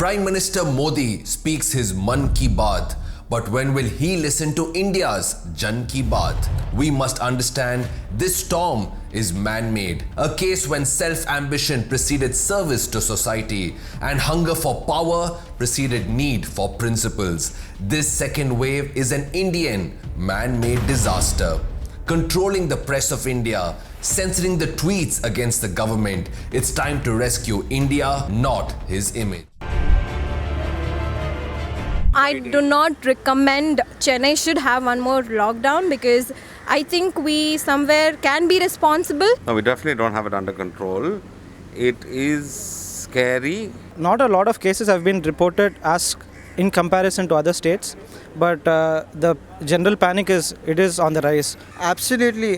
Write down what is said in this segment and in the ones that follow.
Prime Minister Modi speaks his Mann Ki Baat, but when will he listen to India's Jan Ki Baat? We must understand this storm is man-made, a case when self-ambition preceded service to society and hunger for power preceded need for principles. This second wave is an Indian man-made disaster. Controlling the press of India, censoring the tweets against the government. It's time to rescue India, not his image. I do not recommend Chennai should have one more lockdown because I think we somewhere can be responsible. No, we definitely don't have it under control. It is scary. Not a lot of cases have been reported as in comparison to other states, but the general panic is on the rise. Absolutely.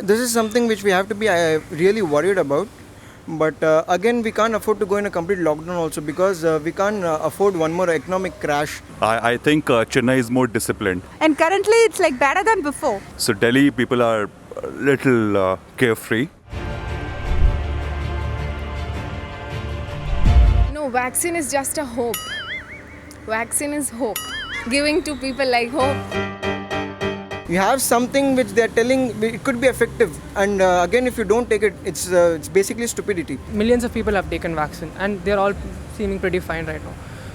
This is something which we have to be really worried about. But again, we can't afford to go in a complete lockdown also because we can't afford one more economic crash. I think Chennai is more disciplined. And currently it's like better than before. So Delhi people are a little carefree. No, vaccine is just a hope. Vaccine is hope. Giving to people like hope. You have something which they are telling it could be effective, and again, if you don't take it, it's basically stupidity. Millions of people have taken vaccine, and they're all seeming pretty fine right now.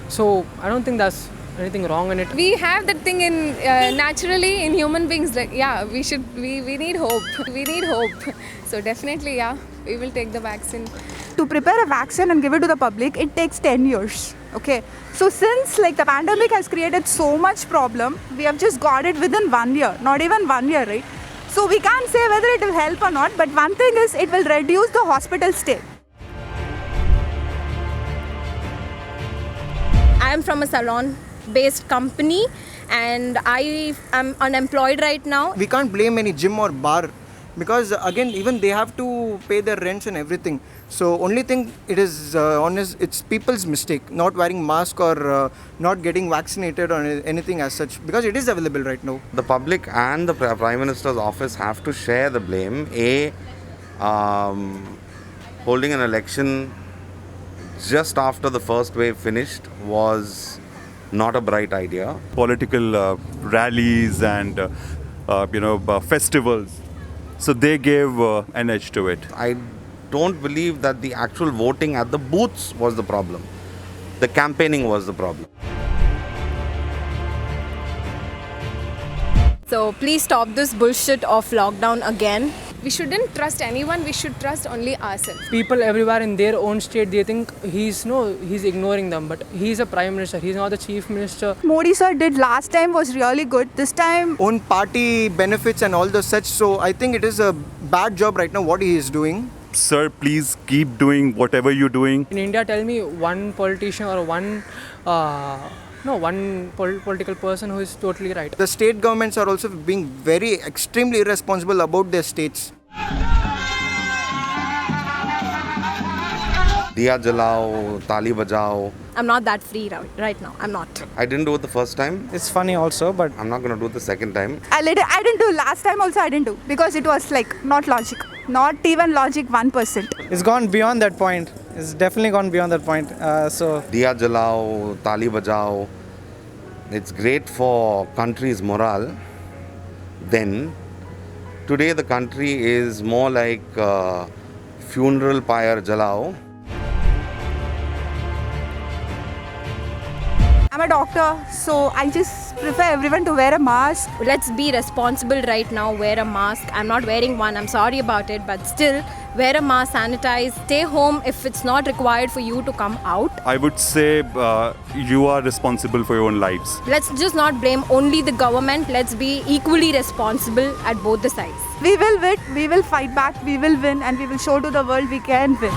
So I don't think there's anything wrong in it. We have that thing in naturally in human beings. Like we need hope. We need hope. So definitely, yeah, we will take the vaccine. To prepare a vaccine and give it to the public, it takes 10 years. Okay, so since like the pandemic has created so much problem, we have just got it within 1 year, not even 1 year, right? So we can't say whether it will help or not, but one thing is it will reduce the hospital stay. I am from a salon-based company and I am unemployed right now. We can't blame any gym or bar because again, even they have to pay their rents and everything. So only thing it is honest, it's people's mistake not wearing mask or not getting vaccinated or anything as such because it is available right now. The public and the Prime Minister's office have to share the blame. Holding an election just after the first wave finished was not a bright idea. Political rallies and festivals. So they gave an edge to it. I don't believe that the actual voting at the booths was the problem. The campaigning was the problem. So please stop this bullshit of lockdown again. We shouldn't trust anyone. We should trust only ourselves. People everywhere in their own state, they think he's ignoring them, but he's a prime minister. He's not the chief minister. Modi sir did last time was really good. This time Own party benefits and all the such. So I think it is a bad job right now what he is doing. Sir, please keep doing whatever you're doing. In India, tell me one politician or one political person who is totally right. The state governments are also being very extremely irresponsible about their states. Diya jalao, tali bajao. I'm not that free right now. I'm not. I didn't do it the first time. It's funny also, but I'm not going to do it the second time. I didn't do last time also. I didn't do because it was like not logic, not even logic 1%. it's gone beyond that point. It's definitely gone beyond that point. So Diya jalao, tali bajao. It's great for country's morale. Then, today the country is more like funeral pyre jalao. I'm a doctor, so I just prefer everyone to wear a mask. Let's be responsible right now. Wear a mask. I'm not wearing one. I'm sorry about it, but still wear a mask, sanitize, stay home if it's not required for you to come out. I would say you are responsible for your own lives. Let's just not blame only the government. Let's be equally responsible at both the sides. We will win, we will fight back, we will win, and we will show to the world we can win.